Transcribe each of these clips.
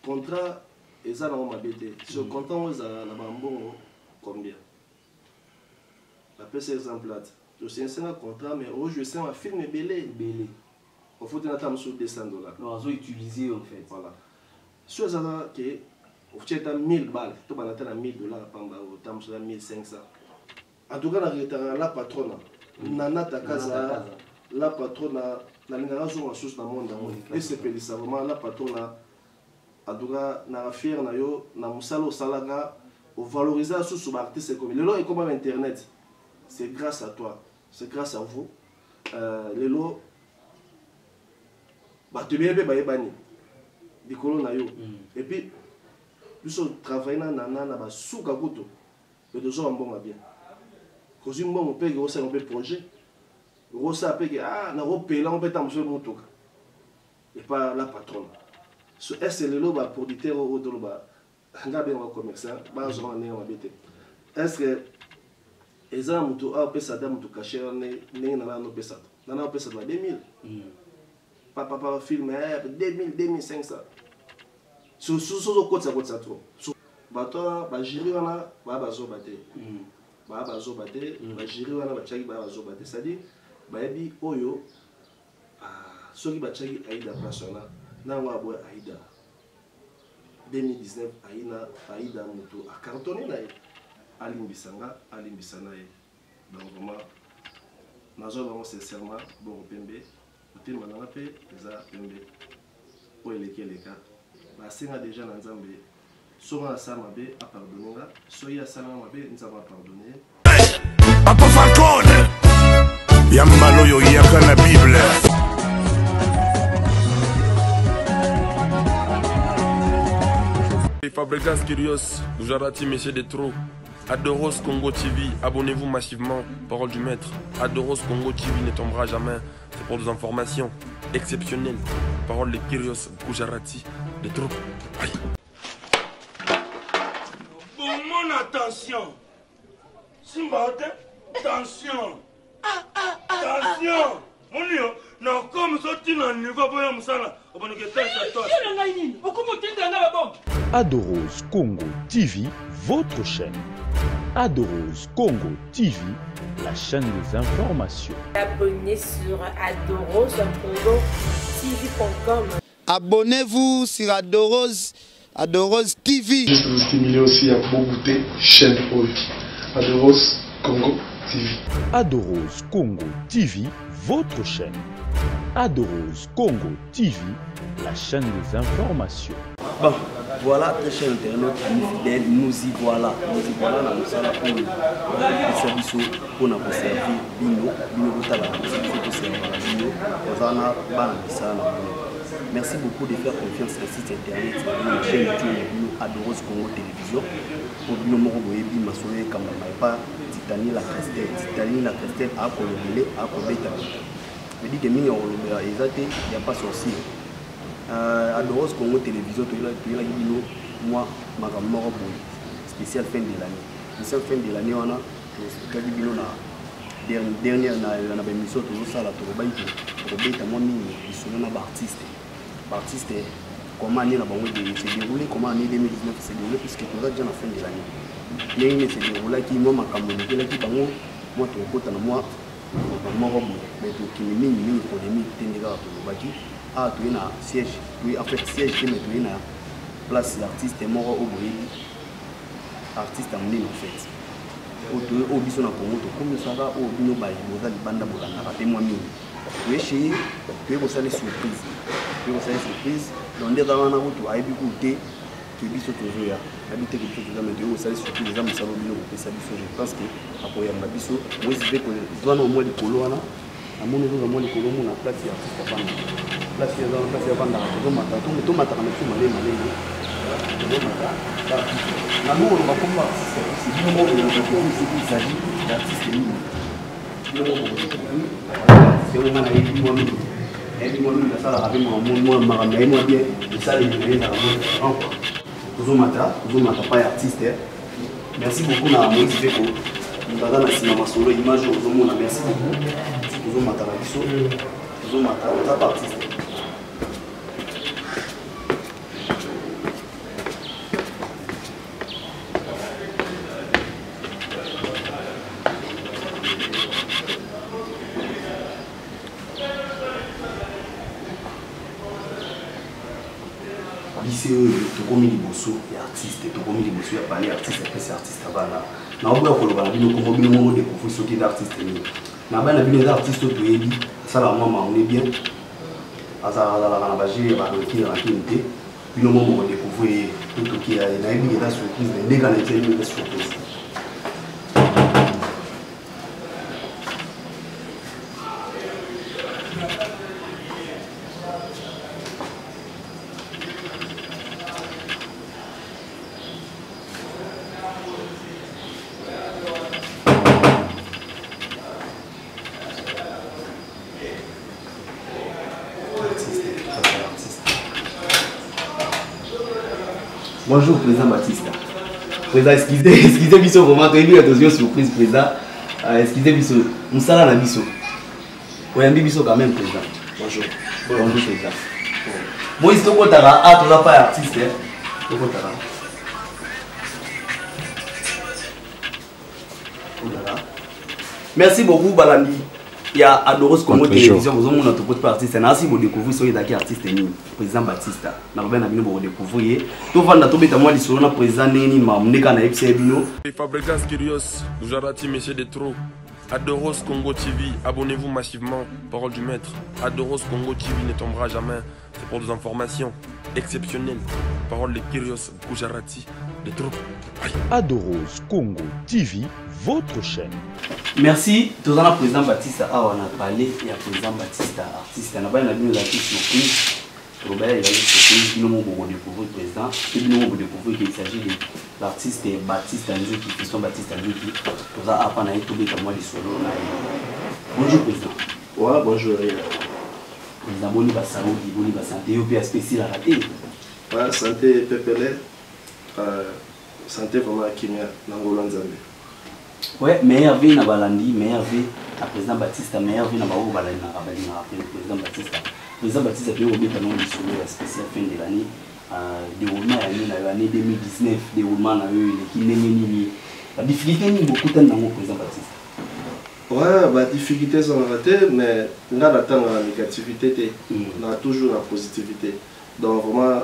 contrat et ça dans ma BT. Si le contrat on a la bambon combien? La PC exemple là. Je sais un contrat mais aujourd'hui je sais un film belé. Il faut tenir sur $200. Non, ils ont utilisé en fait. Voilà. Sur ça que tu as 1000 balles, tu as $1000 pamba ou tu as 1500. En tout cas la patronne nana takaza la patronne na lingana zo en source dans monde et c'est pelisa vraiment la patronne en tout cas na fier na yo na musalo salaga au valoriser sous artiste comme le lot est comme internet. C'est grâce à toi, c'est grâce à vous. Le lot bah tu bien ba yebani dikolo na yo et puis nous travailler na nana na ba souka kuto le deux ans bon bien. Quand je me paye un projet, je paye on peut t'emmener mon tour. Et pas la patronne. Est-ce que le loba producteur ou de loba, un commerçant, est-ce que les gens qui ont fait dame tout caché, n'ont pas ça. N'ont pas ça 2000. Papa film 2000, 2500. Sur le côté ça trop. Bato ba gérer wana ba bazo baté. Ba bazo baté, ba gérer wana ba tchaki ba bazo baté. C'est-à-dire ba yebi oyo soki ba tchaki aida persona na wa boy aida 2019 aida moto a cartonné na alimbisanga alimbisana ye. Donc vraiment nazo vraiment sincèrement bon pembe otel mananga pe eza pembe o elekeleka ba senga déjà na nzambe. Souvent ça m'a bé à pardonner, soyez ça m'a bé nous avons pardonné. Papa Falcone, Yambalo yo yaka la Bible. Fabregas Kyrios, Gujarati Messieurs des Trous, Adoros Congo TV, abonnez-vous massivement, parole du maître. Adoros Congo TV ne tombera jamais, c'est pour des informations exceptionnelles. Parole de Kyrios, Gujarati des Trous. Aïe. Attention, Simba, attention, attention, on non comme ça tu n'as pas pour un musala, on va nous quitter ça toi. Adoros Congo TV, votre chaîne. Adoros Congo TV, la chaîne des informations. Abonnez sur adoroscongotv.com. Abonnez-vous sur Adoros TV. Juste vous stimuler aussi à Bogoté, chaîne Oki. Adoros Congo TV. Adoros Congo TV, votre chaîne. Adoros Congo TV, la chaîne des informations. Bon, voilà, très chers internautes, amis fidèles, nous y voilà. Nous y voilà dans le salon pour nous services pour nous servir. Merci beaucoup de faire confiance à site internet, la chaîne YouTube Adoros Congo Télévision. Pour nous montrer que nous sommes comme pas Titani la Christelle à Colombier, à Colbeta. Je dis que nous sommes il n'y a pas sorcier. Adoros Congo Télévision, moi, ma spécial fin de l'année. Spécial fin de l'année, on a dernière émission, tout ça, la artiste, comment l'année s'est déroulée, comment l'année 2019 s'est déroulée, puisque tout ça déjà la fin de l'année. L'année s'est déroulée qui moi ma communauté là qui bango moi tout côté na moi mais tout qui me mini économie tendera tout baki ah tu na siège tu en fait siège qui me tu na place l'artiste mort au boy artiste amené en fait au biso na Congo to comme ça va au bino ba boza libanda boza na raté moi mini tu es chez tu es pour ça les surprises. Surprise, donc des avant na route a ebi côté que biso toujours ya habité que tout ça mais tu es surprise za musalo bino ko pesa biso je pense que apoya na biso moi je vais que doit no moi likolo wana amoni zo moi likolo mo na place ya Stefano place ya banda to mata na tu male to mata na mo on va comment c'est du moment de il s'agit d'artistes libres c'est au moment na ebi moi et moi je ça avec moi bien ça les pas artiste. Merci beaucoup na Moïse Beko nous avons cinéma solo image merci beaucoup mata la biso pas artiste lycée tout comme liboso et artiste tout comme liboso ya parler artiste après c'est artiste bana na oboya koloba na bino comme bino mo découvrir ce qui est artiste ni na bana bino artiste to yebi ça la moi on est bien asa la bagie ba qui rapidité bino mo découvrir tout qui a na yebi la surprise les gars na télé la surprise. Bonjour président Baptiste. Président, excusez biso vraiment tu as eu attention surprise président. Excusez biso. Musala na biso. Oyambi biso quand même président. Bonjour. Bonjour président. Moi ici to tara ah tu n'as pas artiste hein. To tara. Merci beaucoup Balandi. Il y a Adoros Congo Télévision, vous avez un autre artiste. Merci pour découvrir ce qui est artiste président Baptiste. Nous avons pour découvrir. Tout le monde a trouvé moi le président Neni Mamneka na Epsebino. Fabregas Kyrios, Gujarati Messieurs de Trop. Adoros Congo TV, abonnez-vous massivement. Parole du maître. Adoros Congo TV ne tombera jamais. C'est pour des informations exceptionnelles. Parole de Kyrios, Gujarati de Trop. Adoros Congo TV, votre chaîne. Merci. Tout le président Baptiste a parlé. Il y a président Baptiste artiste. On a bien vu l'artiste surprise. Robert, il a dit que nous avons découvert le président. Et nous avons découvert qu'il s'agit de l'artiste Baptiste Anzouki, Christian Baptiste Anzouki. Tout ça a pas naï tout comme moi les solos. Bonjour président. Ouais, bonjour. Président Boni Bassaoudi, Boni Bassanté, au PS spécial à rater. Ouais, santé Pépélé. Santé vraiment Kimia, Nangolan Zambé. Ouais, meilleur vie na Balandi, meilleur vie à président Baptiste, meilleur vie na Baou Balandi na président Baptiste. Président Baptiste a fait au début de solo spécial fin de l'année. Déroulement à l'année 2019, déroulement à l'équipe. La difficulté est beaucoup de temps dans le président Baptiste. Ouais, la difficulté sont ratées, mais on a la négativité, on a toujours la positivité. Donc vraiment,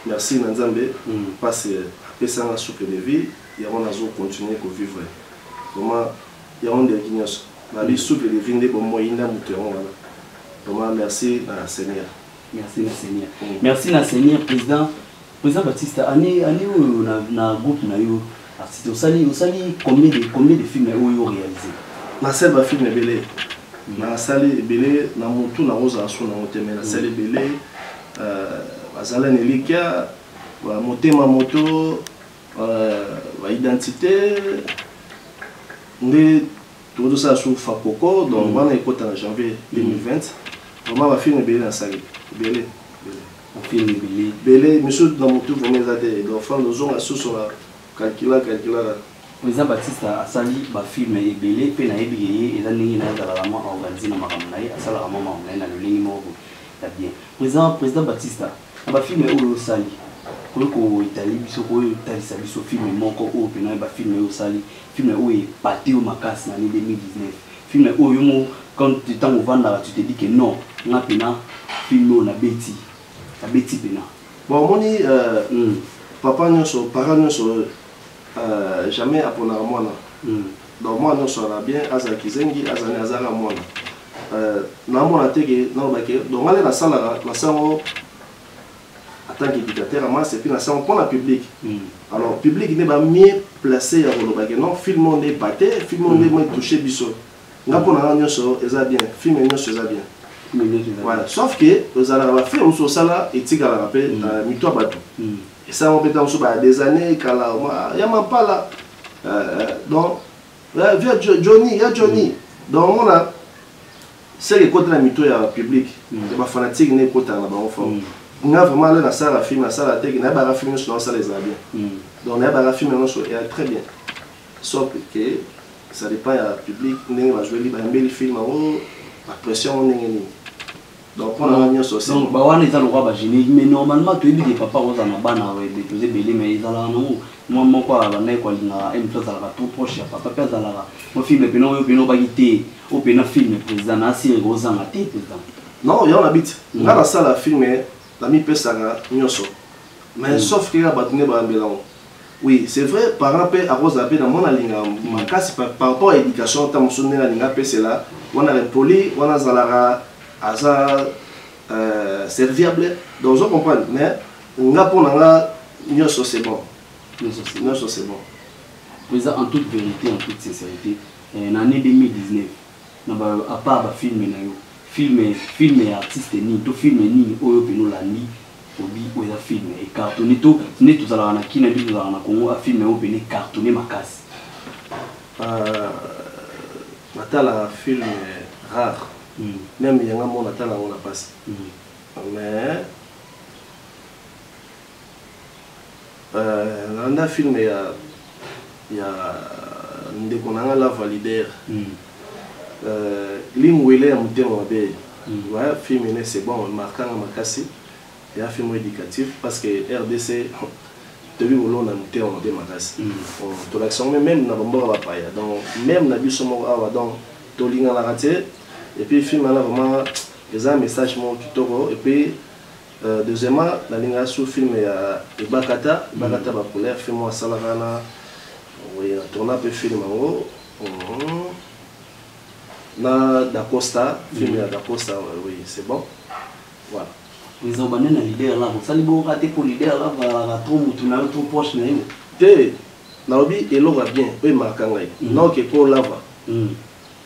merci Nanzambé, parce que ça a soufflé de vie, et on a continué à vivre. Vraiment, il y a un des guignols. La vie souple de vie, pour moi, il y a un mouton. Vraiment, merci à Seigneur. Merci na Seigneur. Merci na Seigneur, président. Président Baptiste, année où on a un groupe, artiste, on sali combien de films vous avez réalisé? Na salle film belé. Na salle belé, na mutu na rosa aso na motema na salle belé. Bazala nelikia, ba motema moto, ba identité. Tout ça sur Fakoko, donc on est en janvier 2020. Vraiment, ma film est belé dans la salle. Belé. On film belé. Belé, monsieur, dans mon tour, vous m'avez dit, l'enfant, nous avons sur la calcula. Président Baptiste a sali ma film est belé, puis na ébillé, et là, nous avons organisé dans ma campagne, à la maman, on a le ligne mort. Bien. Président Baptiste, ma film est où le sali? Ko Italie biso ko Italie sa biso film moko o pena ba film o sali film o e paté au makas na 2019 film o yo mo quand tu t'en vendre tu te dis que non na pena film o na beti pena bon moni papa nyonso parents nyonso jamais apona mwana donc moi nyonso la bien azala kizengi azana azala mwana na mona teke na ba ke donc aller la salle en tant qu'éducateur, c'est puis on prend le public. Alors, le public n'est pas mieux placé à Rolobague. Non, film on est batté, film on est touché biso. N'a pas un bien, film est bien. Voilà, sauf que vous allez faire un sur ça là et tu vas rappeler mito bateau. Et ça on peut dans des années qu'il y a même pas là. Donc, Johnny, il y a Johnny. Donc on a c'est les côtés de la mito il y a public. C'est pas fanatique n'est côté là bas on fait. On a vraiment la salle à film, la salle à tech, on a pas film sur la salle les bien. Donc on a pas film sur et très bien. Sauf que ça dépend du public, on va jouer libre, un bel film, la pression on est. Donc on a mis sur ça. Donc bah on est dans le roi bagini, mais normalement tu dis que papa on a na bana ouais déposer belé mais ils allent non. Moi quoi la naï quoi na aime plus à la tout proche papa père dans la. Mon film peno bagité, au pena film président na si gros en président. Non, il y a un habit. On a la salle à filmer. La mi pesa nyonso mais sauf que ba tune ba mbelamo. Oui, c'est vrai, par rapport à Rose Apé, dans mon alinga, par rapport à l'éducation, tant que na linga c'est là, on a un poli, on a zalara, aza serviable, donc je comprends, mais on a pour nanga, c'est bon. C'est bon. Président, en toute vérité, en toute sincérité, en année 2019, à part le film et artiste, tout film ni oyo peno landi. Obi oya film et cartonné tout n'est tout à la qui n'a dit dans la Congo a filmé au Bénin cartonné ma casse. Natala film rare. Même il y a un monde Natala on a passé. Mais on a filmé il y a des qu'on a la validaire. L'ingwele a monté mon bé. Ouais film c'est bon marquant ma casse. Il y a un film éducatif parce que RDC, tu vu on a monté en démarrage. Tout l'action même na bomba va pas. Donc même na biso mo awa donc to linga la raté et puis film là vraiment les un message mon kitoko et puis deuxièmement la linga sous film ya Bakata ba polaire film wa salavana oui tourna peu film en haut na d'Acosta film ya d'Acosta oui c'est bon voilà. Ils ont banné un leader là, ça les bon raté pour leader là, va trop moutouna, trop proche na yo. Té, naobi elo va bien, pe markangai. Non que pour lava.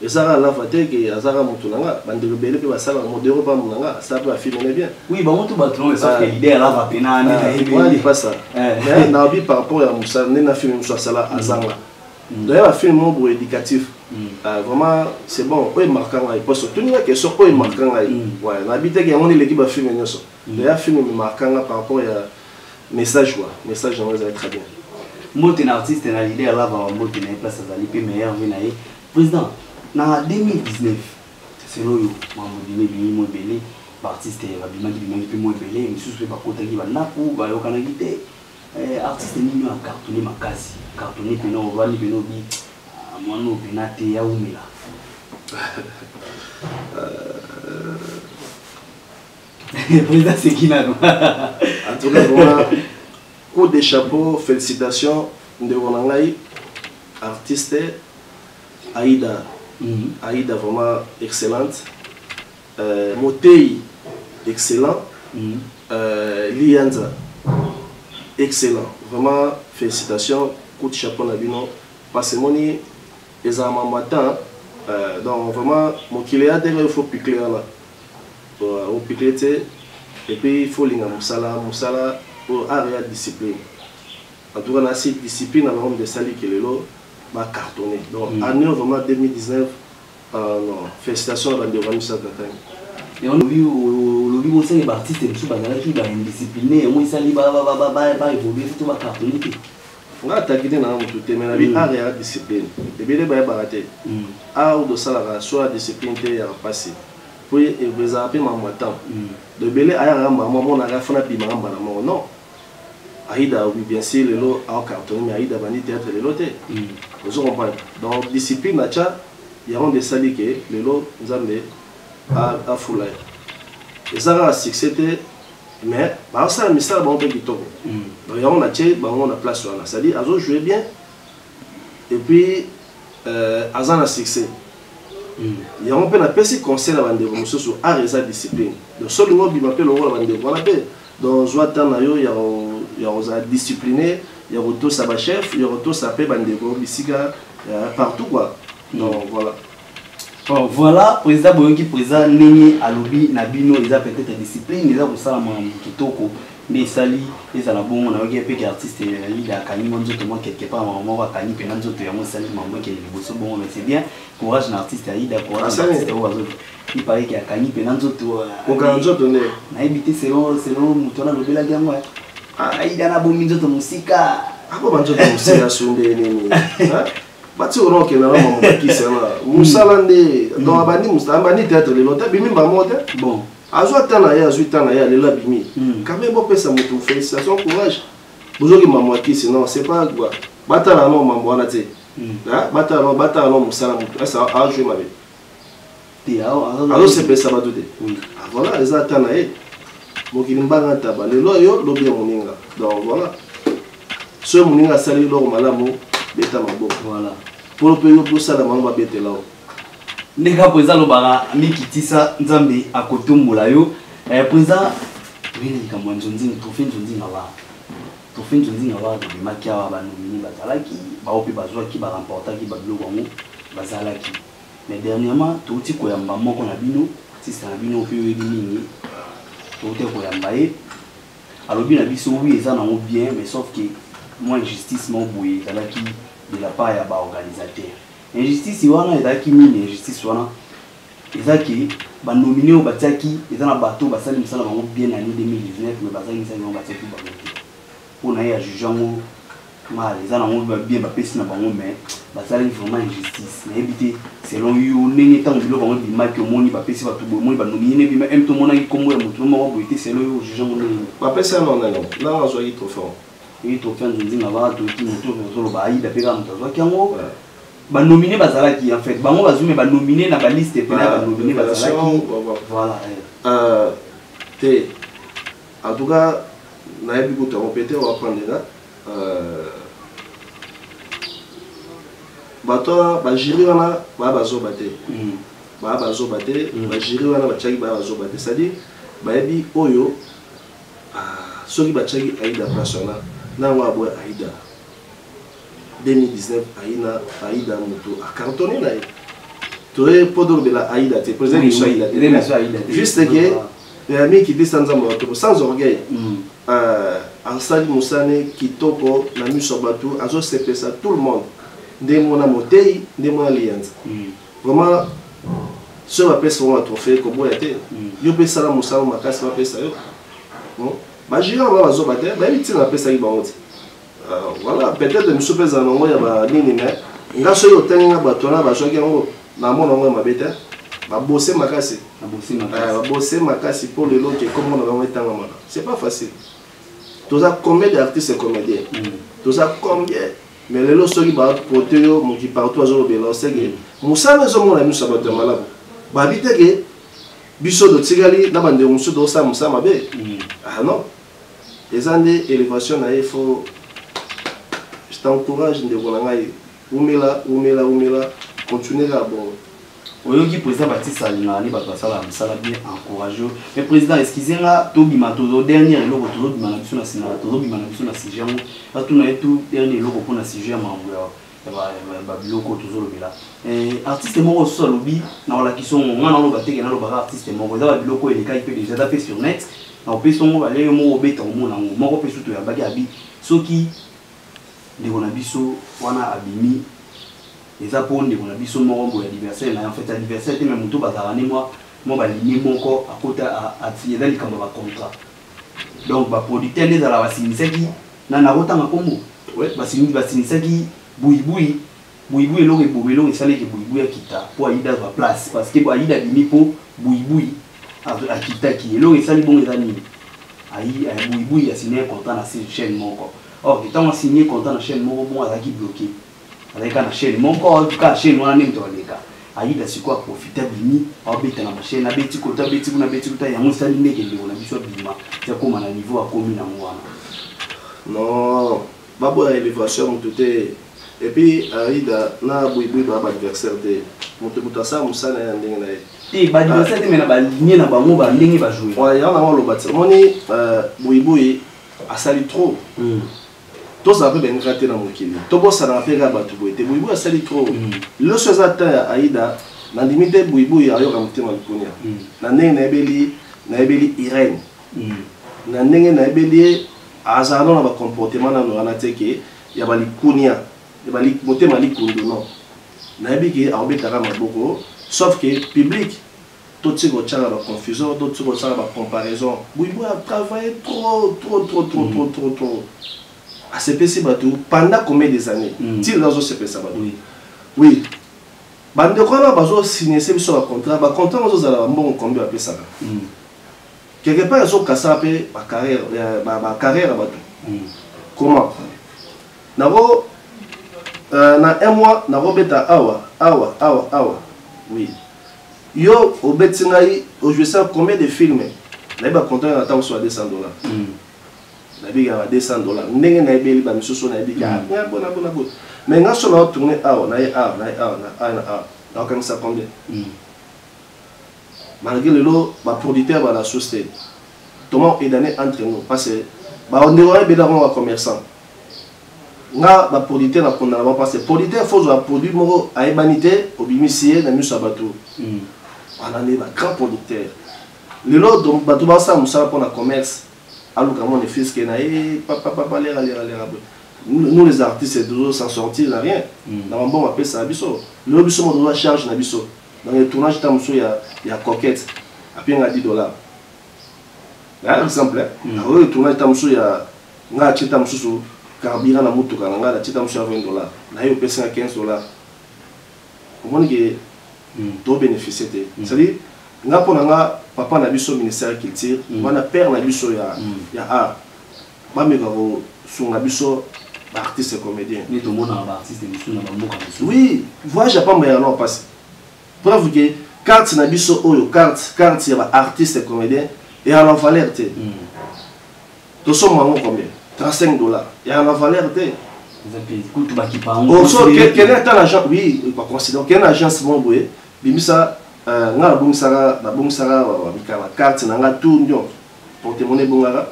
Et ça lava té que azara moutouna, bande rebelle pe basala modéro pas mounanga, ça peut filmer bien. Oui, bah on tout batron, sauf que leader là va pena na moi il pas ça. Mais naobi par rapport à Moussa, na film Moussa sala azanga. D'ailleurs un film mon éducatif. Vraiment c'est bon, oui marquant là, parce que tout le monde qui sort oui marquant là, ouais, n'habite que on est l'équipe à filmer nous ça. D'ailleurs film marquant là par rapport à message quoi, message on va être très bien. Moi t'es un artiste, t'es un leader là, va moi t'es une place à aller meilleur venir. Président, dans 2019, c'est là où moi me dis moi belé, artiste va bien qui moi belé, mais sous pas côté qui va napu, va au Canada, artiste ni a cartonné ma case, cartonné que non on va ni bi moi non pénaté ya oumela. Président c'est qui là? En tout cas voilà, coup de chapeau, félicitations de Ronangai, artiste Aïda. Aïda vraiment excellente. Motei excellent. Lianza excellent. Vraiment félicitations, coup de chapeau Nabino. Parce que mon matin, donc vraiment, mon kiléa, il faut piquer là. Au piquer, et puis il faut l'inga Moussala pour arrière discipline. En tout cas, la discipline, on a de sali qui est là, va cartonner. Donc, année vraiment 2019, non, félicitations à l'Andévani Sakatani. Et on a vu au sein des artistes qui sont indisciplinés, on sali va évoluer, tout va cartonner. On a attaqué dans tout mais la vie a discipline. Et bien, les baratés. A ou de ça, soit discipline, il y a passé. Puis, il vous a appelé ma matin. De belé, à un moment, on a fait un piment, non. Aïda, oui, bien sûr, le lot a cartonné, mais Aïda, vanité, théâtre, le lot. Vous comprenez. Donc, discipline, il y a un des salis qui est, le lot, nous avons à foulé. Et ça a succès. Mais par ça, le message bon peu qui tombe. Donc on a tché, on a place là. C'est-à-dire, Azo jouait bien. Et puis, Azan a succès. Il y a un peu de conseil à vendre sur art et sa discipline. Donc seul mot qui m'appelle le rôle à vendre voilà peu. Donc je vois tant il y a discipliné, il y a retour sa chef, il y a retour sa paix vendre bisiga partout quoi. Donc voilà. Bon, voilà, président Boyonki, président Néné Alobi, Nabino, ils ont peut-être discipline, ils ont ça kitoko, mais sali, ils ont bon, on a eu un peu d'artistes, il y a Kani Manzoto, quelque part, on va Kani Penanzo, il y a mon sali, maman qui est le bon, mais c'est bien, courage l'artiste, il a courage l'artiste, il paraît qu'il y a Kani Penanzo, au Kanzo donné. On a évité selon Moutona de la gamme, il y a un bon minzo de musique. Ah, bon, Manzo de musique, sur des ennemis. Bati on ke na mama qui c'est là musala ndé donc abandi musala abandi théâtre le lota bimi ba mote bon azwa tana ya le la bimi quand même on peut ça moto félicitations courage bozoki mama qui sinon c'est pas quoi batala no mambo wana te batala no musala moto ça a jouer ma vie ti alors c'est pas ça ba douter voilà les atana mokili mbanga taba le loyo lobi moninga Donc voilà. Ce moninga sali lor malamu beta maboko. Voilà. Pour le pays pour ça la mamba bete là. Ndeka président lobara mikitisa nzambe akotombola yo. Président oui kamwa nzonzi trophée nzonzi ngaba. Trophée nzonzi ngaba de makia ba nomini bazalaki ba opi bazwa ki ba remporta ki ba biloko ngo bazalaki. Mais dernièrement tout ti koyamba moko na bino, si c'est na bino pe yebi mingi. Tout te koyamba e. Alors bien biso oui eza na bien mais sauf que moi injustice mon boye zalaki de la part ya ba organisateur. Injustice wana ezaki mini injustice wana ezaki ba nominé au bataki ezana bato basali misala bango bien année 2019 mais bazali misala bango bataki ba moto pour na ya juger ngo mal ezana ngo bien ba pesi na bango mais bazali vraiment injustice na ebité selon yo nene tant bilo bango bi marque moni ba pesi ba to moni ba nominé bi même to mona ki kombo ya moto mo bo été selon yo juger ngo ba pesi na non là on a trop fort et to faire nzinga ba to ki moto zo ba ida pe ka moto zo ki ngo ba nominé bazalaki en fait bango bazume ba nominé na ba liste pe na ba nominé bazalaki voilà te en tout cas na yebi ko to répéter on va prendre là bato ba jury wana ba bazo baté ba bazo baté ba jury wana ba chaki ba bazo baté c'est à dire ba yebi oyo soki ba chaki aida persona na wa bo aida 2019 Aïda moto a cartonné là. Tu es pas de la Aïda, tu es président de Aïda. Juste que les amis qui disent sans orgueil, Ansali Moussane qui toko la mise sur bateau, azo c'est ça tout le monde. Des mon amotei, des mon alliance. Vraiment, ce va passer sur un trophée comme vous êtes. Yo peux ça la Moussane ma casse va passer ça yo. Bon, bah j'ai un va zo bater, bah il tient la paix ça il va monter. Voilà, peut-être que nous sommes en train de faire des choses. Nous sommes en train de faire des choses. Nous sommes en train de faire des choses. Pour les gens qui sont en train de c'est pas facile. Tu as combien d'artistes et comédiens? Tu as combien? Mais les gens qui sont partout, qui partout, Moussa ne sont pas mis à malade. Babite que Bisso de Tigali, n'a pas de Moussa d'Ossa Moussa Mabé. Ah non. Les années d'élévation, il faut. Je t'encourage de voir Oumela, continuez là bon. Oui, le président Baptiste Alina, il va passer à bien encouragé. Mais président, excusez-moi, tout le dernier lot, tout le monde sur la scène, tout le monde sur la sujet, tout dernier lot pour la sujet, artiste moko so lobi na la question ngana lo bateke na lo ba artiste moko za biloko eleka ipe déjà fait sur net na opeso mo ba le mo obeta mo na mo ko pesu to ya baki abi soki ndeko na biso wana abimi eza po ndeko na biso moko mo anniversaire na en fait anniversaire te même muto bazala ni moi ba lini moko akota ati eza likambo ba contrat donc ba producteur ne za la basinisaki na na kotanga kombo ouais basinisaki buibui eloko ebobelo esaleki buibui akita po aida ba place parce que aida bimi po buibui akitaki eloko esali bongo eza nini buibui asigné contrat na chaîne moko or ntango asigné contrat na chaîne moko bon azalaki bloqué azalaka na chaîne moko ka chaîne wana nde toleka aida siko aprofita bimi abeta na chaîne abeti kota yango esali ndeke ndeko na biso bima ya koma na niveau akomi na mwana non babo ya élévation tout est. Et puis, Aïda, na boui ba adversaire de moto ça musana ya ndenge na ye. Ba adversaire mais na ba ligne na bango ba ndenge ba jouer. Ouais, ya na lo bati. Moni boui asali trop. To ça peut ben rater na mokili. To bo ça na pega ba to boui. Te boui asali trop. Le chose ata Aïda na limite boui ayo ka mutema likonia. Na ndenge na ebeli Irène. Na ndenge na ebeli azano na ba comportement na no na teke ya ba likonia. Il va motema likundo non na yebiki abetaka maboko sauf que public tout ce qu'on tient la confusion tout ce qu'on tient la comparaison Boubou a travaillé trop à CPC Batou pendant combien des années il dans CPC Batou oui bande quoi là bazo signer sur un contrat ba contrat aux ala bon combien appelé ça quelque part ils ont cassé ba carrière Batou comment nabo na un mois na robeta awa oui yo obetingai au jouer ça combien de films là ba content attend sur $200 nabi ya $200 ndenge na ebeli ba misusu na ebi ka bona mais nga so na tourner na comme ça combien malgré le lot ba producteur ba la société comment est donné entre nous parce que ba on est bien dans un commerçant nga ba producteur na kona ba parce que producteur faut un produit moko a ebanité obimisie na miso bato on est ba grand producteur le lot donc bato ba ça musala pour la commerce alors comment les fils qui na papa les nous les artistes c'est toujours s'en sortir là rien dans un bon appel ça biso le biso mo doit charge na biso dans le tournage tam so ya coquette après on a $10 par exemple le tournage tam so ya nga chita mususu carburant na mutuka nga la chita mususu ya $20 na yo pesa $15 comment que to bénéficier c'est à dire nga pona nga papa na biso ministère culture wana père na biso ya art ba me ko sunga biso ba artiste comédien ni to mona ba artiste biso na ba mboka biso oui voyage pas mais non passe preuve que carte na biso oyo carte ya ba artiste comédien et à la valeur té to so mango combien $35 et à la valeur té kutu ba kipa on so quel est l'agent oui pas considérer quel agence bon boye bimisa nga bungsara wa bikala carte na nga tout ndio porte-monnaie bongara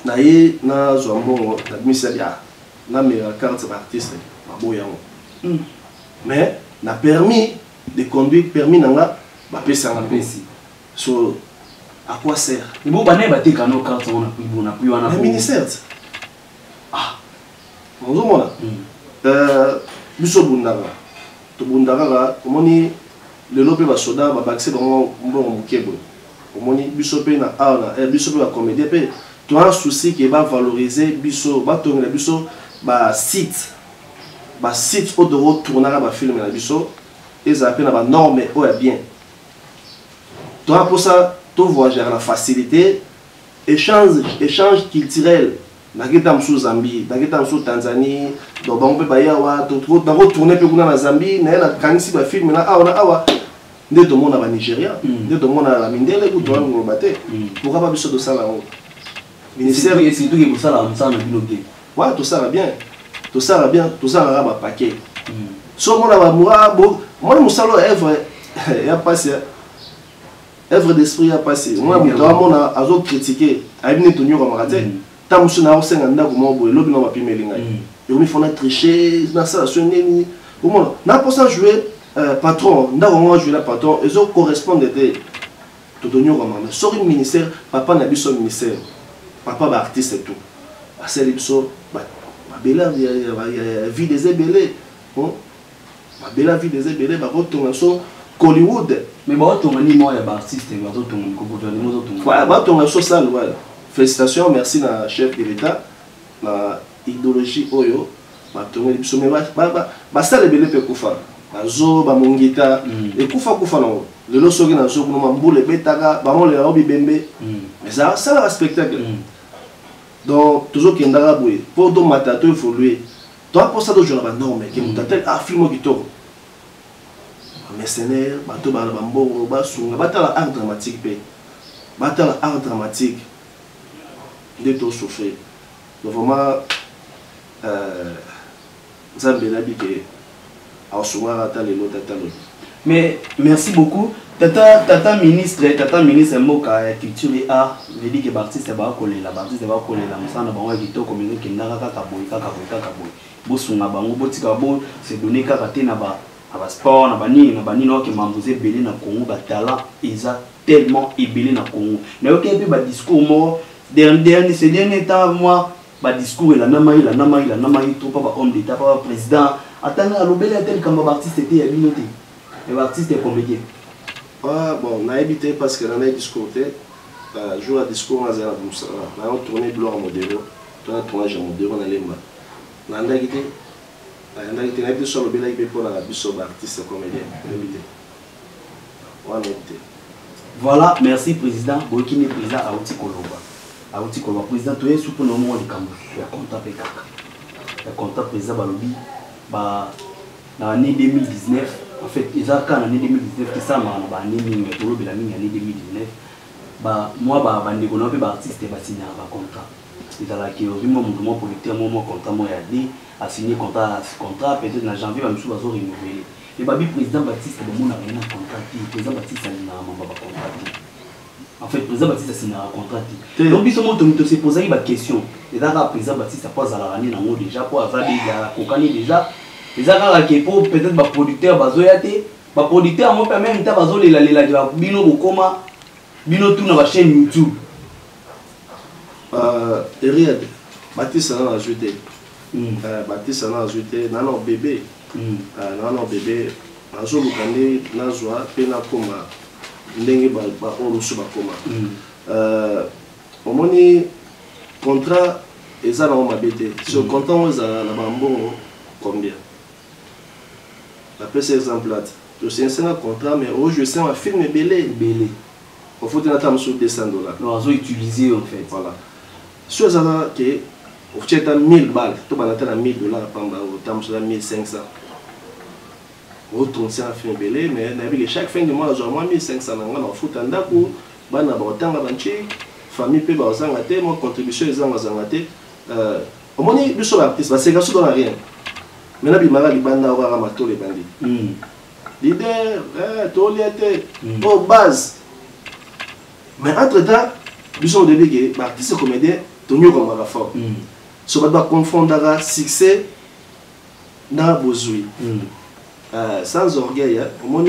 na ye na zombo na bimisa ya na me carte d'artiste ba boyango mais na permis de conduire permis na nga ba pesa nga pesi so à quoi sert et bon bané ba te kano carte on a pu wana ministère on zo mona biso bundanga Bundara, omoni le lope ba soda ba baxé bango mbongo mukebo omoni biso pe na ala biso pe ba comédie pe tu as un souci qui va valoriser biso ba tonga biso ba site au de retourner ba film na biso et ça appelle ba norme o ya bien tu as pour ça tout voyager la facilité échange culturel nakita msu Zambie nakita msu Tanzanie do bango pe bayawa to retourner pe kuna na Zambie na kanisi ba film na awa nde to mona ba Nigeria nde to mona la mindele ku to ngo bate pour pas biso de ça là ministère et c'est tout qui pour ça là ça na binoke ouais tout ça va bien tout ça va ba paquet so mona ba murabo mona musalo œuvre ya passé œuvre d'esprit ya passé moi mona azo critiquer ayibini to nyoko marate tamusu na osenga ndako mobo elobi na bapimelinga et on faut tricher na ça sonné comment na pour ça jouer patron ndako ngo jouer la patron ezo correspondre de to donyo ko mama sori ministère papa na biso ministère papa ba artiste et tout aseli biso ba bela vie des ébélés ba bela vie des ébélés ba kotonga so Hollywood mais ba kotonga ni mo ya ba artiste ba kotonga ko kotonga ni mo kotonga ouais ba kotonga so ça ouais. Félicitations, merci na chef de l'État, la idéologie oyo, ma tourné biso mais ba ça le belé pe kufa, ba zo ba mongita et kufa non. Le lo soki na zo kuma mbule betaka, ba mo le robi bembe. Mais ça le spectacle. Donc toujours qui ndara boue, pour do matato évoluer. Toi pour ça do je la norme qui mutatel film qui to. Mercenaire, ba to ba mbo ba sunga, ba ta la art dramatique pe. Ba ta la art dramatique. De tout souffrir. Donc vraiment, mais merci beaucoup. Tata ministre Moka culture et art, je dis que l'artiste va coller la musana bango kito communauté qui n'a kaka boy. Bosunga bango botika bo c'est donné kaka te na ba sport na bani no ke mambuze belé na Congo ba talent isa tellement ébélé na Congo. Mais OK puis ba discours mo dernier ces derniers temps moi ba discours la namaï trop pas homme d'état pas président attendez à l'obélé tel comme artiste était ya binoté et artiste est comédien. Ah bon, na évité parce que na discours jour à discours na zela comme ça. Na on tourner bloc modélo, toi tournage modélo na lemba. Na ndagité na évité sur l'obélé qui pour la biso artiste comédien. Voilà, merci président. Boikini président Aouti Koloba. Aouti Koloba président tu es sous pour le moment de Kambo. Ya compta pekaka. Ya compta président Balobi ba dans l'année 2019 en fait ils ont quand l'année 2019 que ça m'a année mingi tolo de l'année 2019 moi bandeko na pe ba artiste ba signer ba contrat ezala ki ozimo mutu mo producteur mo contrat mo ya D a signé contrat peut-être na janvier ba misu bazo renouveler et babi président Baptiste ba mona rien na contrat président Baptiste na mamba ba contrat en fait président Baptiste a signé un contrat donc biso mo to se poser ba question et là président Baptiste a pas à la rani na ngo déjà pour azabi ya kokani déjà les agents qui pour peut-être ba producteur bazo ya te ba producteur mo même ta bazo lela de bino bokoma bino tout na ba chaîne YouTube Eriad Baptiste a ajouté Baptiste a ajouté nano bébé nazo lukande nazwa pe na koma ndenge ba olusu ba koma omoni contrat eza na mabete sur contrat on za na bambongo combien la PC exemple là je sais un contrat mais aujourd'hui je sais un film belé il faut tenir à sur $200 non ils ont utilisé en fait voilà sur ça que au fait à 1000 balles tu vas à $1000 pamba au temps sur 1500 retourner un film belé mais avec chaque fin de mois genre 1500 on faut tanda pour bana ba tanga banchi famille pe ba zanga te mon contribution ezanga zanga te au moins du sur l'artiste parce que ça donne rien maintenant bimara libanda ora mato les bandits leader toliate au base mais entre temps du son de big artiste comédien tonu comme la fort so ba confondre succès na bozui sans orgueil au moins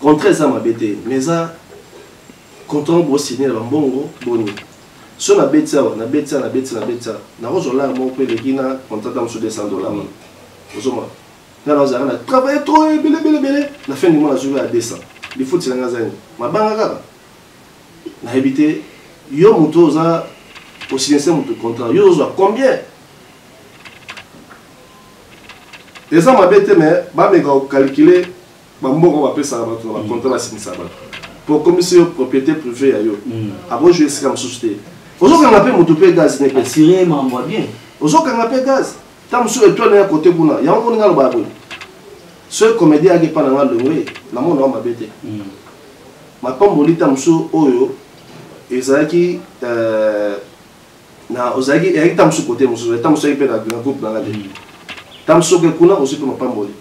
contre ça m'a bêté mais ça quand on bosse signer la bongo boni so na betsa na rozola mon pe le kina contrat dans sur $200 ozoma na rozara na travailler trop belé la fin du mois na jouer à 200 il faut tirer ngazani mabanga kaka na habité yo muto za au silencer muto contrat yo zo combien les gens m'abêté mais ba me calculer ba mbongo ba pesa ba contrat ba signer ça pour commission propriété privée à yo abo jouer c'est comme société aujourd'hui on appelle motope gaz n'est pas assuré m'envoie bien aujourd'hui on appelle gaz tam sur étoile à côté buna ya on ngalo ba bo ce comédien a pas na ngalo ngwe na mo na mabete ma pamboli tam sur oyo ezaki na ozaki et tam sur côté musu tam sur pe na groupe na ngade tam sur que kuna aussi pe ma pamboli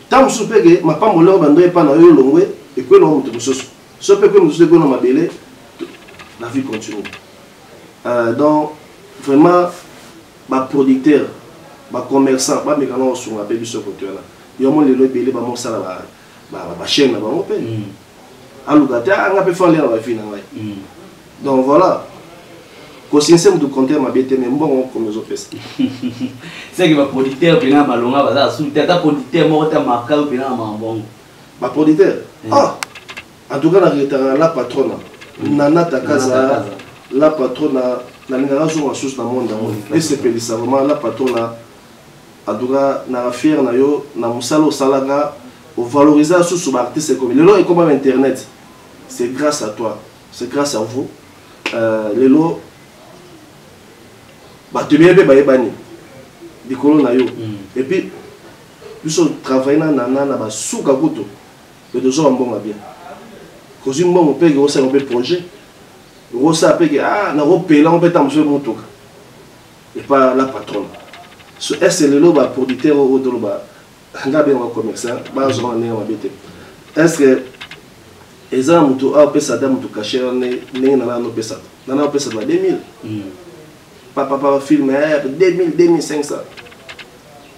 tam sur pe que ma pamboli bando pa na yo longwe et que l'on te musu so pe que musu ko na mabele la vie continue. Donc, vraiment, ma producteur, ma commerçant, ma mécano sur la baby sur côté là. Il y a mon les lois belé, mon salaire, ma chaîne, mon pain. Alors, on a pu faire les filles. Donc voilà. Quand c'est simple de compter ma bête, mais bon, comme les autres. C'est que ma producteur, puis là, ma longue, va sous tête à producteur, moi, t'as marqué, puis là, ma bon. Ma producteur. Ah, en tout cas, la patronne. Nana Takaza, la patronne, la génération en source dans le monde, et c'est vraiment la patronne, Adoura, na fier na yo, na musalo salaga, au valoriser sous l'artiste comme le lot est comme internet. C'est grâce à toi, c'est grâce à vous. Le lot, bah tu viens de baïbani, des colons na yo, et puis, nous sommes travaillés na nana na ba souka kuto, le deux ans bon bien. Quand je me paye un projet, je sais ah, na repérer on peut t'amener mon truc. Et pas la patronne. Ce est le lot producteur au de l'oba. Ngabe on commerçant, bas on est en BT. Est-ce que les gens mutu a pesa da mutu cacher ne na no pesa. Na no pesa 2000. Papa film 2000 2500.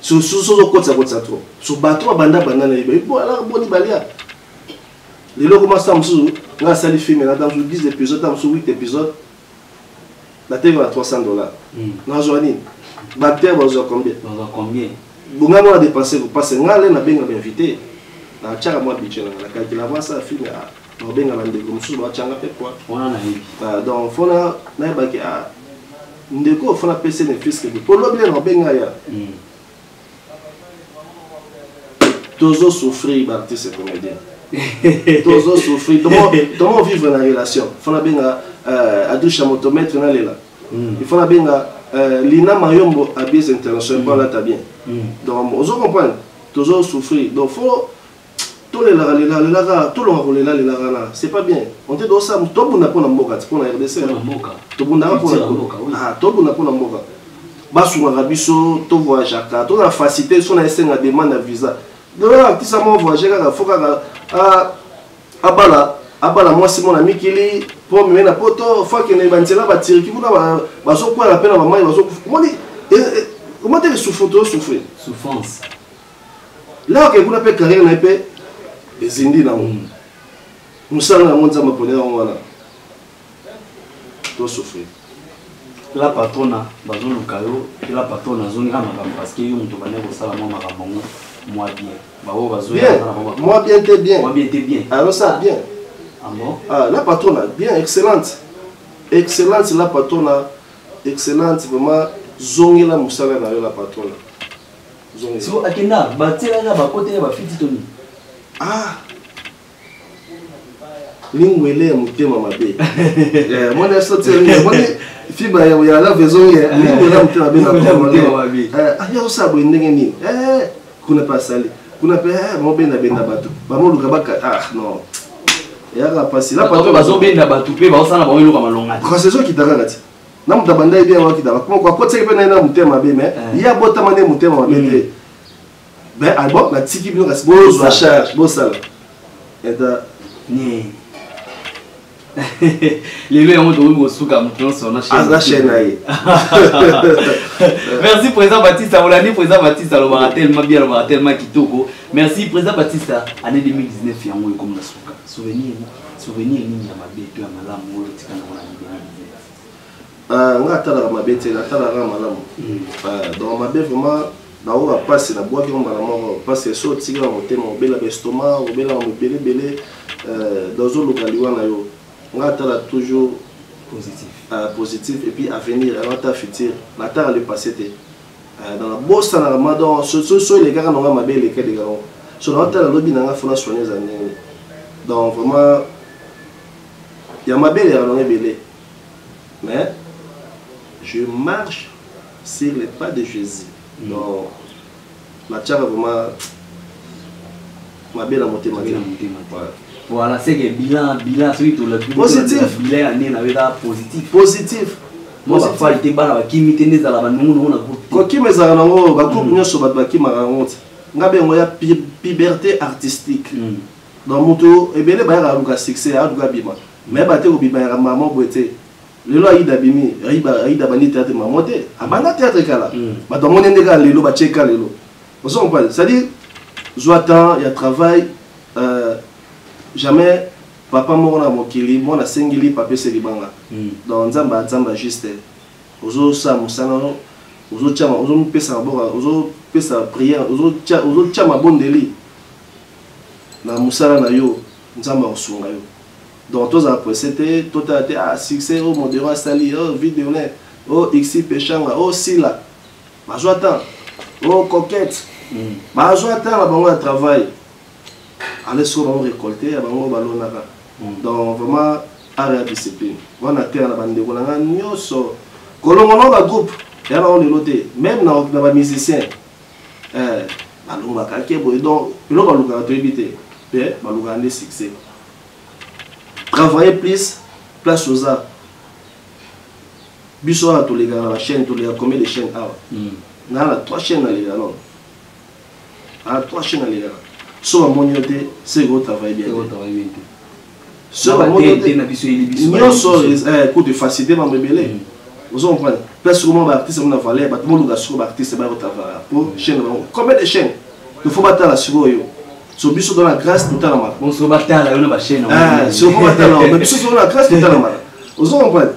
Sur côté ça trop. Sur bateau banda banana ibe. Bon alors boni balia. Les lots commencent à me soutenir. On a sali film, dans 10 épisodes, dans 8 épisodes, la TV à $300. Dans Joanie, Bactère va avoir combien? Bon, on a dépensé, vous passez, on a bien invité. La tchara moi biche, la calcul avant ça film, on a bien invité comme ça, on a tchanga fait quoi? On a eu. Donc, faut na baké à ndeko, faut na PC les fils que pour l'objet on bien ngaya. Toujours souffrir, artiste comédien. Toujours souffrir. Comment vivre la relation? Il faut bien à deux chamotomètres là. Il faut bien Lina Mayombo à bien international là t'as bien. Donc on se comprend. Toujours souffrir. Donc faut c'est pas bien. On te donne ça, tout le monde a pour la RDC. Tout le monde a pour la Basou Arabiso, tout voyage, tout la facilité, son la demande à visa. Donc là, qui ça m'a voyagé, il faut Abala, moi c'est mon ami qui est pour me mettre à poto, faut qu'il y ait un là, va tirer, qui vous a quoi la peine à maman, il va comment tu souffrir? Souffrance. Là, que vous appelez carrière, on appelle les Indiens. Nous sommes dans le monde, ça m'a poney en voilà. Tu souffrir. La patronne, Bazou Lukayo, et la patronne, zone parce que nous avons ça la maman moi bien. Moi bien, t'es bien. Moi bien, t'es bien. Alors ça, bien. Ah bon? Ah, la patronne, bien, excellente. Excellente, la patronne, excellente, vraiment. Zongi la moussala na la patronne. Zongi. Si vous avez un bâtiment, côté de la fille. Ah! Lingwele ya mutema mabe. Moi na sorti moi fiba ya la maison ya lingwele ya mutema mabe. Ah ya osabo ndenge nini? Kuna pas sali. Kuna pe mo benda bato. Ba mo luka baka non. Ya la pasi la patronne bazo benda bato pe ba osana ba luka malonga. Kwa saison kitaka ngati. Na mutabanda idea wa kitaka. Kwa potse pe na mutema mabe mais ya bota mane mutema mabe te. Ben album la tiki bino kasi bo zo charge bo sala. Eta ni les gens ont trouvé sur la chaîne. Merci président Baptiste, Olani président Baptiste, alors tellement bien, tellement kitoko. Merci président Baptiste, année 2019 il y a eu comme la souka. Souvenir ni ya mabeto ya malamu tika na 2019. On a tala mabeto na tala malamu. Dans mabe vraiment na on va passer la boîte comme malamu passer so tika na motema obela bestoma, obela belé dans un local wana yo. On a toujours positif et puis à venir, à notre futur, la terre le passé. Dans la bosse, dans la madon, les gars n'ont pas mal les cas des gars. Sur la terre, le lobby n'a pas fait soigner les années. Donc vraiment, il y a ma belle et on est belé. Mais je marche sur les pas de Jésus. Donc la terre vraiment, ma belle a monté ma vie. Voilà, c'est que bilan, celui tout le positif. Bilan année n'avait pas positif. Positif. Moi, parfois, il était bas qui m'était né à la banane, on a quoi qui me zara nango, ba coupe nyo so ba ba ki marangote. Ngabe ngoya liberté artistique. Dans moto, ebele ba ya luka succès, a luka bima. Mais ba te ko bima ya maman boete. Lelo aida bimi, aida bani théâtre mamote. Abana théâtre kala. Ba dans mon ndeka lelo ba cheka lelo. Vous comprenez? C'est-à-dire Joatan, il y a travail jamais papa mona mokili mona sengili papa selibanga dans nzamba juste ozo sa musana ozo chama ozo pesa boka ozo pesa prière ozo chama bondeli na musala na yo nzamba osunga yo donc tous après c'était total succès au modéro sali oh vidéo net oh xi pechanga oh sila bazoata oh coquette bazoata la bango de travail. Allez sur on récolter, on va l'onara. Donc vraiment, arrêt discipline. On a terre la bande de Golanga, nyoso. Kolongono va groupe, et alors on est noté. Même dans les musiciens, balonga kakebo donc, il va l'ouga éviter. Mais balonga ne succès. Travailler plus, place aux arts. Biso à tous les gars, la chaîne, tous les gars, combien de chaînes ah? On a 3 chaînes à les gars, non? On a 3 chaînes à les gars. Sur la monnaie, c'est gros travail bien. Sur la monnaie, il y a un coup de facilité dans le bébé. Vous comprenez? Parce que mon artiste, on a valé, mon artiste, pour chaîne. Combien de chaînes? Il faut battre la sur eux. Sur le biseau dans la grâce, tout à l'heure. On se battre à la chaîne. Sur le battre là, mais sur la grâce, tout à l'heure. Vous comprenez?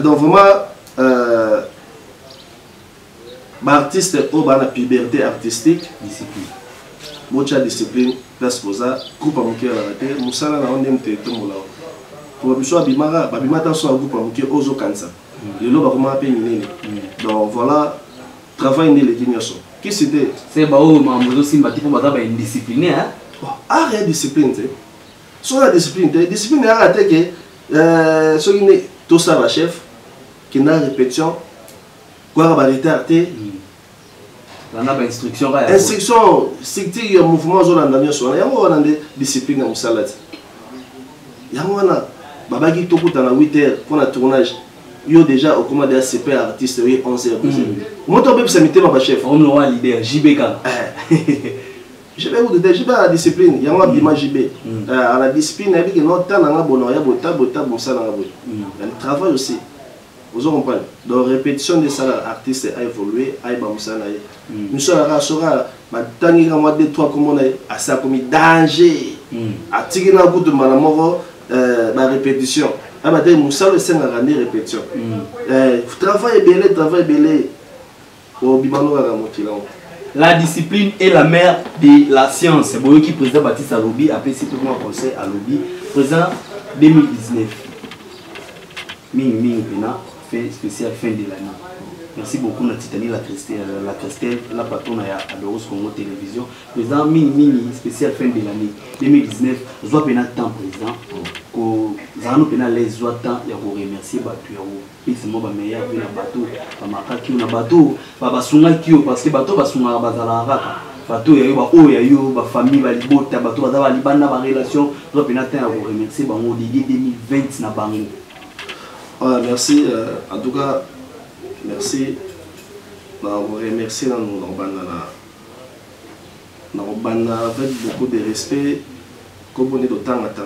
Donc vraiment, l'artiste a une liberté artistique. Discipline. Mocha discipline, place posa, groupe à mon cœur à la terre, Moussala na onde mte mola. Pour biso abimara, babimata so groupe à mon cœur ozo kansa. Le lo ba comment appeler nini. Donc voilà, travail né les dignoso. Qui c'était? C'est ba o mamozo simba tipo ba ba indiscipliné hein. Arrête discipline té. Sur la discipline té, discipline arrête que so ni tout ça la chef qui n'a répétition quoi ba retardé. On a une instruction. Instruction, c'est que le mouvement de l'Andamien, il y a une discipline dans le salade. Il y a un babaki toku dans la 8h pour le tournage. Il y a déjà au commande de ACP artiste 11h. Moi, je vais me mettre ma chef. On a l'idée, JBK. Je vais vous dire, je vais à la discipline. Il y a un bima JB. À la discipline, il y a un autre temps, il y a un travail aussi. Vous comprenez? Donc, répétition de ça, l'artiste a évolué, a évolué. Nous sommes à la dernière mois de 3 comme on a ça comme danger. À tirer un coup de malamoro, la répétition. Ah, bah, Moussa le sait à répétition. Travail belé, travail belé. Au Bimano à la montée. La discipline est la mère de la science. C'est Boyo qui président Baptiste Alobi, après c'est tout le monde conseil à Alobi. Président 2019. Ming Pena. Fait spécial fin de l'année. Merci beaucoup à Titanie, la Christelle, la patronne à Adoros Congo Télévision. Président mini spécial fin de l'année 2019. Je dois pénal temps président. Que nous pénal les temps et vous remercier Batuao. Et c'est moi meilleur que la bateau. Pas ma qui on a bateau. Pas basunga kio parce que bateau basunga bazala. Bateau ya yo ba famille ba libota bateau ba libana ba relation. Je dois pénal temps à vous remercier bango Didier 2020 na bango. Merci, en tout cas, merci. On vous remercie dans avec beaucoup de respect. Comme on est d'autant à temps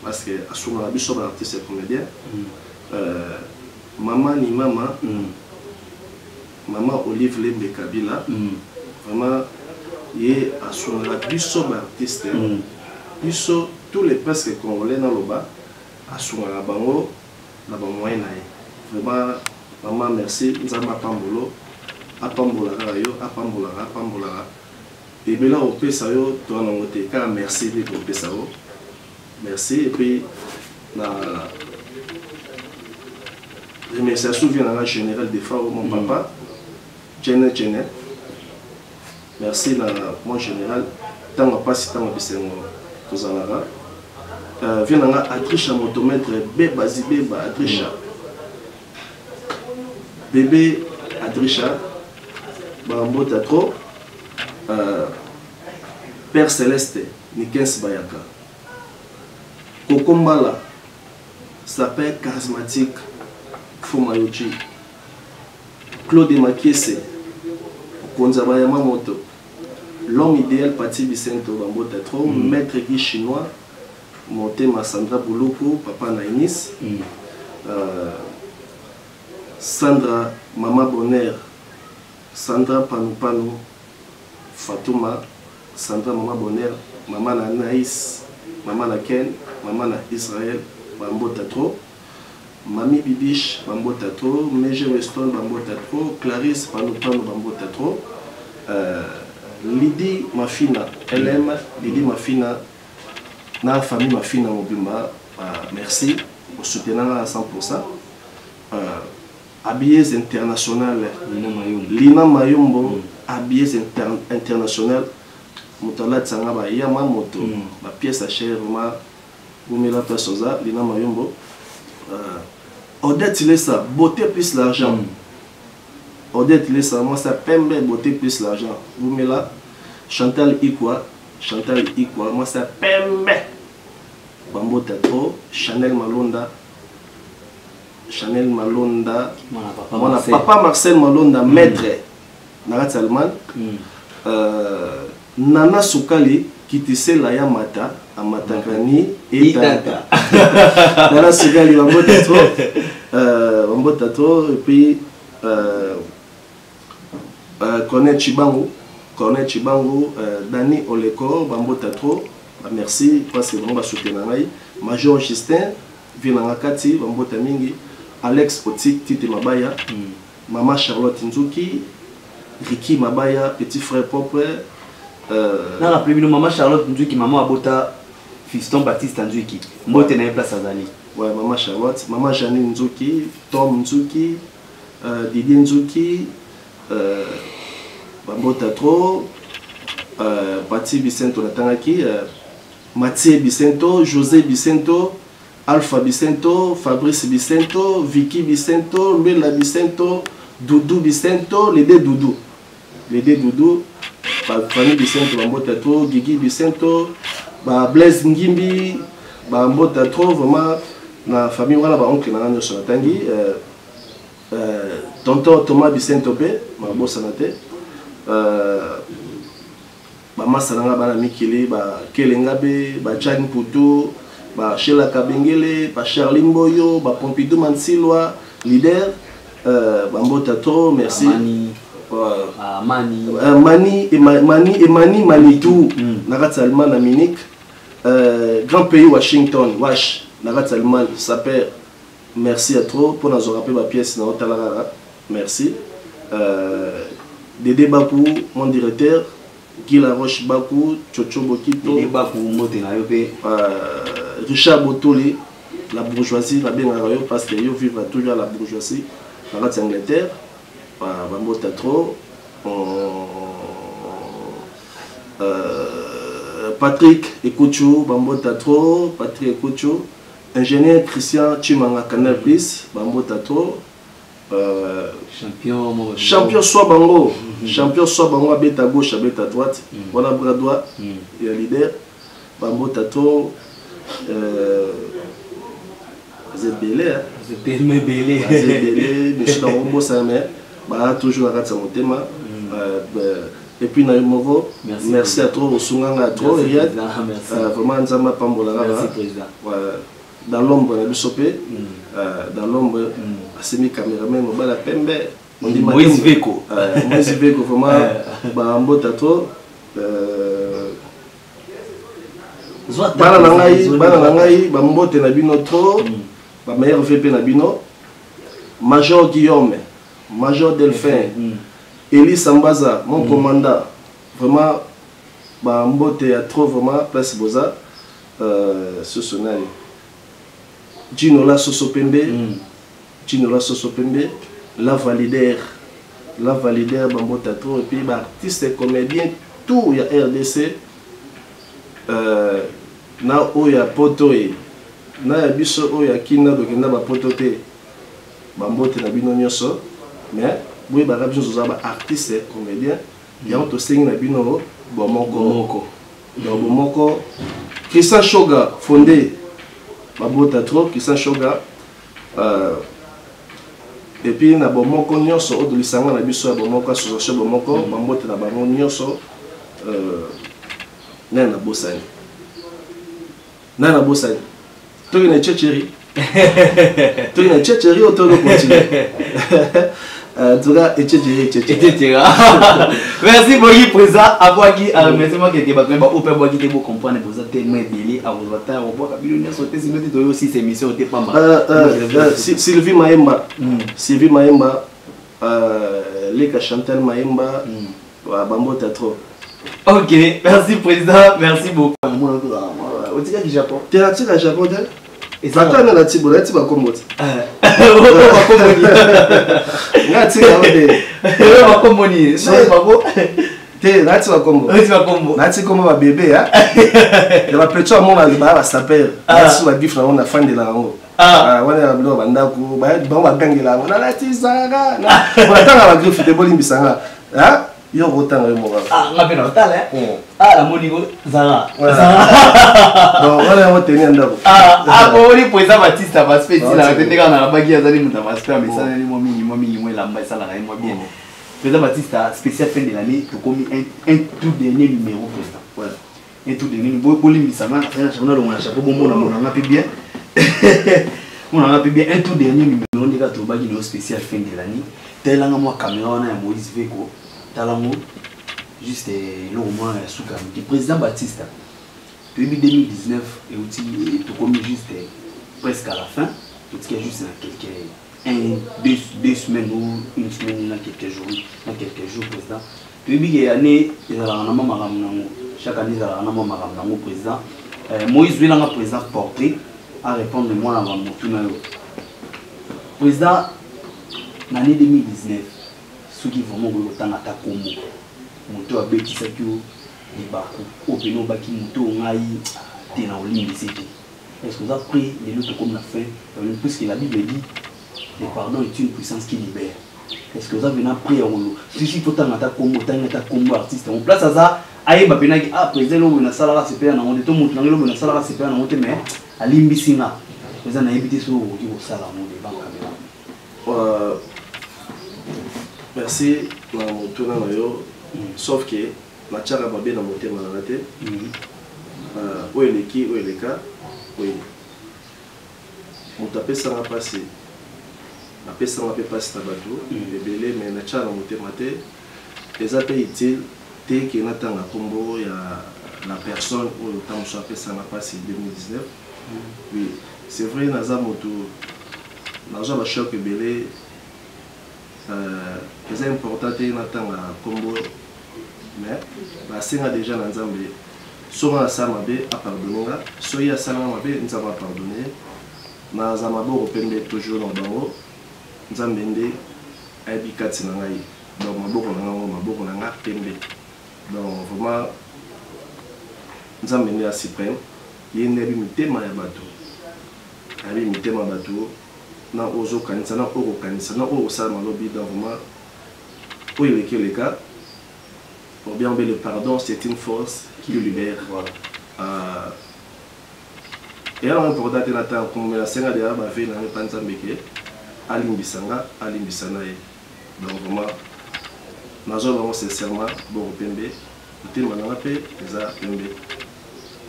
parce que à son avis, sur l'artiste et comédien, maman ni maman, maman Olive Lembe Kabila, vraiment, il est à son avis sur l'artiste. Ils sont tous les presque congolais dans le bas, à son avis. Vraiment, maman, merci. Nous avons Apambola. Et bien là, au PSAO, toi, on a merci pour le PSAO. Merci. Et puis, je me souviens de la générale des FAO, mon papa, Jenny. Merci, mon général. Tant que pas si tant que c'est vient à Adricha motomètre Beba Zibeba Adricha bébé Adricha Bambo Tatro Père Céleste Nikens Bayaka Kokombala s'appelle charismatique Fumayochi Claude Makiese Konzabaya Mamoto l'homme idéal Pati Vicento Bambo Tatro maître Guy chinois monté ma Sandra Bouloko, papa Naïnis, Sandra, maman Bonheur, Sandra Panoupano, Fatouma, Sandra maman Bonheur, maman Naïs, maman Ken, maman Israël, Bambo Tatro, Mami Bibiche, Bambo Tatro, Meje Weston, Bambo Tatro, Clarisse Panoupano, Bambo Tatro, Lydie Mafina, LM, Lydie Mafina, na famille ma fille na mobimba merci pour soutenir à 100%. Habillés international Lina Mayombo habillés international mutala tsanga ba yama moto ba pièce à cher ma Boumela Pasoza Lina Mayombo Odette Lessa beauté plus l'argent Odette Lessa moi ça pembe beauté plus l'argent Boumela Chantal Ikwa moi ça pembe Bambo Tato, Chanel Malonda, mon papa Marcel Malonda, maître, Narat Salman, Nana Soukali, qui tissait la Yamata, à Matangani et Tata. Nana Soukali, Bambo Tato, et puis Cornet Chibango, Dani Oleko, Bambo Tato. Merci parce que vraiment soutenir Major Justin Vinanga Kati Bambo Tamingi Alex Otik Tite Mabaya Maman Charlotte Nzuki Ricky Mabaya petit frère propre na rappelez nous maman Charlotte Nzuki maman Abota fiston Baptiste Nzuki mbote na place azali ouais maman Charlotte maman Janine Nzuki Tom Nzuki Didier Nzuki Bambo Tatro Pati Vicento Natangaki Mathieu Bicento, José Bicento, Alpha Bicento, Fabrice Bicento, Vicky Bicento, Luela Bicento, Doudou Bicento, les deux Doudou. les deux Doudou, famille Bicento, Bambota trop, Guigui Bicento, Blaise Ngimbi, Bambota trop, vraiment, la famille, voilà, oncle, on a sur la tangi, tonton Thomas Bicento P, ma bosse sanate, Masalanga Bana Mikili, Kelengabe, Chani Poutou, Sheila Kabengele, Charlie Mboyo, Pompidou Mansilwa, leader, Bambota trop, merci. Mani et Manitou, Nagat Salman à Munich, grand pays Washington, Wash, Nagat Salman, ça perd, merci à trop pour nous rappeler ma pièce dans Otalara, merci. Dédé Bakou, mon directeur, Guy Laroche Bakou, Chocho Bokito, Richard Botolé, la bourgeoisie, la Benarayo, parce que yo vivent toujours la bourgeoisie, Nagat Angleterre. Bambota trop, Patrick Ekouchou, Bambota trop, Patrick Ekouchou, ingénieur Christian Chimanga Canal Plus, Bambota trop, champion soit Bango, champion soit Bango, bêta gauche, bêta droite, voilà bras droit, il y a leader, Bambota trop, Zébélé, monsieur Darombo Samer. Toujours à Ratsa Motema. Et puis, Naïmovo, merci à toi, Osunganga à toi, Riyad. Vraiment, Nzama Pambola. Dans l'ombre, on a Bissopé. Dans l'ombre, Assemi Cameraman, Mobala Pembe. On dit Moïse Veko. Moïse Veko, vraiment, Bambota trop. Bananangaï, Bambote Nabino trop. Meilleur VP Nabino. Major Guillaume. Major Delphin, Elie Sambaza, mon commandant, vraiment, Mbote a trop vraiment place Boza, ce sonal. Ginola Sosopembe, Ginola Sosopembe, la validaire, Bambote a trop, et puis artiste, comédien, tout, il y a RDC, na oya potoe, na biso oya kina dokenda ba potote, Bambote na bino nyoso. Mais oui, bah rabbi nous avons artiste comédien il y a un tossing na bino bomoko donc bomoko Christian Shoga fondé Bambota trop Christian Shoga et puis na bomoko nyonso au dolisanga na biso bomoko association bomoko Bambota na bango nyonso nana bosani toi na tchétchéri toi na tchétchéri au tolo continuer. Merci beaucoup, président. Avoir qui a remercié moi qui était battu, bah, au père bois qui était beau comprendre, pour ça tellement belé, à vos batailles, au bois, cabine, sauter, si nous disons aussi ces missions, t'es pas mal. Sylvie Maemba, Leka Chantal Maemba, Bambota trop. Ok, merci président, merci beaucoup. Au Tika qui Japon. Tu es à Tika Japon, t'es? Et ça va dans la Tibola, tu vas comme tu vas comme bébé, hein? Il va peut-être mon alba s'appelle. Sur la gifle, on a fan de la rango. Ah, on a bleu, bandaku, bon, on va gagner la. On a la tisanga. On attend la griffe de Bolim Bissanga. Hein? Yo autant le mot. Ah, on a bien autant, hein? Ah, la monigo, Zara. Donc, on a retenu un d'abord. Ah, on est pour ça, Baptiste, ça va se faire. Si la tête dans la bague, il y a des gens qui vont se faire, mais ça, les momies, la maille, ça, la reine, moi bien. Président Baptiste, spécial fin de l'année, tu as commis un tout dernier numéro, président. Voilà. Un tout dernier numéro. Bolim Bissanga, on a chapeau, on a pu bien. On a pu bien un tout dernier numéro, on a tout spécial fin de l'année. Tel un mois, caméra, on a Moïse Veko. Talamo, juste le moment sous le président Baptiste, depuis 2019, et aussi tout comme juste presque à la fin, tout ce qui est juste dans deux semaines ou une semaine, dans quelques jours, président. Depuis l'année, chaque année, il y a un président. Moïse Wilanga, président portrait, à répondre de moi avant mon président, l'année 2019. Ceux qui vont autant attaquer moto a bêti ça que les bateaux au péno baki moto ngai t'es dans ligne de sécurité. Est-ce que vous avez pris les autres comme la fin? Puisque la Bible dit le pardon est une puissance qui libère. est-ce que vous avez un prix à vous si il faut t'en combo artiste on place à ça aïe bah bien ah président l'homme na salara c'est payé na on est tout monde l'homme na salara c'est payé na on te mais à l'imbisinga vous en avez évité sur au salaire mon devant caméra merci na moto na yo sauf que la tchara ba bien na motema na te o eleki o eleka oui moto apesanga pasi apesanga pe pasi na bato ebele mais na tchara motema te eza pe utile te ke natanga kombo ya la personne oyo tamoso apesanga pasi 2019 oui c'est vrai naza moto naza ba choc ebele c'est important te natanga kombo mais basenga déjà na nzambe soki asala mabe apardonenga soki asalanga mabe nzambe apardonne naza maboko pembe toujours na bango nzambe nde ayebi kati na ngai donc maboko na nga pembe donc vraiment nzambe nde ya suprême ye nde ayebi mitema ya bato ayebi mitema bato na ozokanisa na okokanisa na oyo osala malobi donc vraiment oyo eleki eleka ou bien le pardon c'est une force qui le libère. Et alors important de l'attendre comme la scène de la vie dans le panzambeke alimbisanga alimbisanae donc vraiment nazo vraiment sincèrement bon pembe te mananga pe za pembe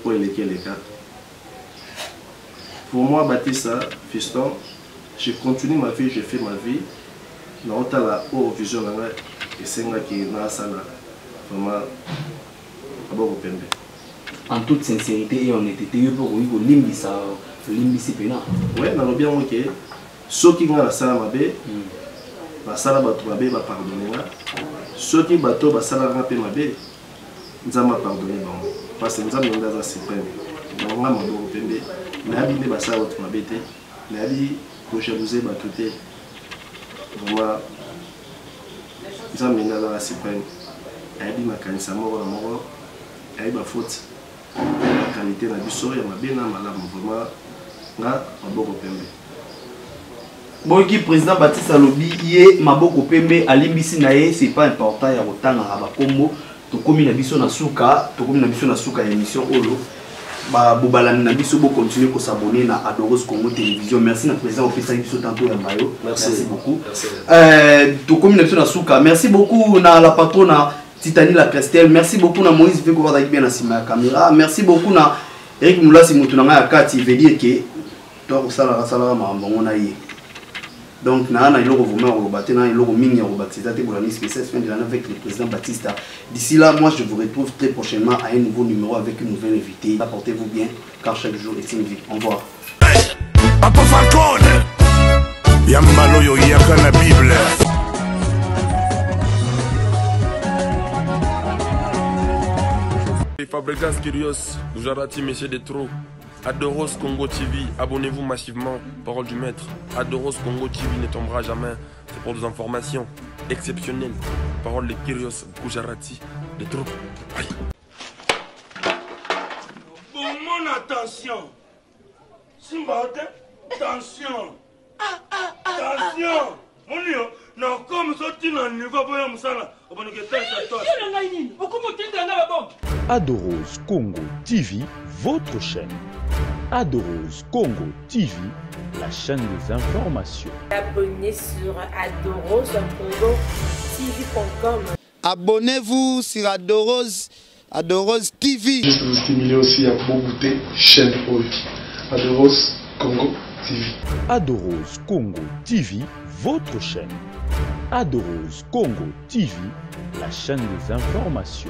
pour les cas. Pour moi Baptista fiston je continue ma vie, je fais ma vie na otala o vision nanga et senga ki na sala vraiment en toute sincérité et honnêteté, il faut que limbisa pena. Ouais, dans le bien ok. Ceux qui ont la salle mabe, la salle bateau mabe va pardonner. Ceux qui bateau va salle rapé mabe, nous allons pardonner parce que nous avons dans la suprême. Donc on a mon bon pembe, mais habité va salle bateau mabe té, mais habité pour jalouser bateau té. Vraiment, nous avons dans la suprême. Ayebi makanisa moko na moko ayebi faute la qualité na biso ya mabe na malamu vraiment nga maboko pembe boki président Baptista lobi ye maboko pembe alimbisi na ye c'est pas important ya kotanga ba kombo to komi na biso na suka ya émission olo ba bobalani na biso bo continuer ko s'abonner na Adoros Congo Télévision. Merci na président opesa biso tantôt ya mayo merci beaucoup to komi na biso na suka merci beaucoup na la patronne Titani la Castel, merci beaucoup na Moïse Veko va bien na caméra, merci beaucoup na Eric Moulasi Moutunanga ya Kati veut dire que toi sala mambo na ye. Donc na iloko vraiment robaté na iloko mingi robaté ça pour l'année spéciale fin de l'année avec le président Baptista. D'ici là, moi je vous retrouve très prochainement à un nouveau numéro avec une nouvelle invitée. Portez-vous bien car chaque jour est une vie. Au revoir. Papa Falcone. Yambalo yo yaka na Bible. Fabregas Kyrios, Gujarati, Messieurs des Trous, Adoros Congo TV, abonnez-vous massivement, parole du maître. Adoros Congo TV ne tombera jamais, c'est pour des informations exceptionnelles. Parole de Kyrios, Gujarati, des Trous. Aïe. Pour mon attention, Simba, attention, attention, mon Dieu, non comme ça tu n'en vas pas me ça là, on va nous guetter ça toi. Adoros Congo TV, votre chaîne. Adoros Congo TV, la chaîne des informations. Abonnez sur Adoros Congo TV.com. Abonnez-vous sur Adoros TV. Juste vous stimuler aussi à beaucoup chaîne Ovi. Adoros Congo TV. Adoros Congo TV, votre chaîne. Adoros Congo TV, la chaîne des informations.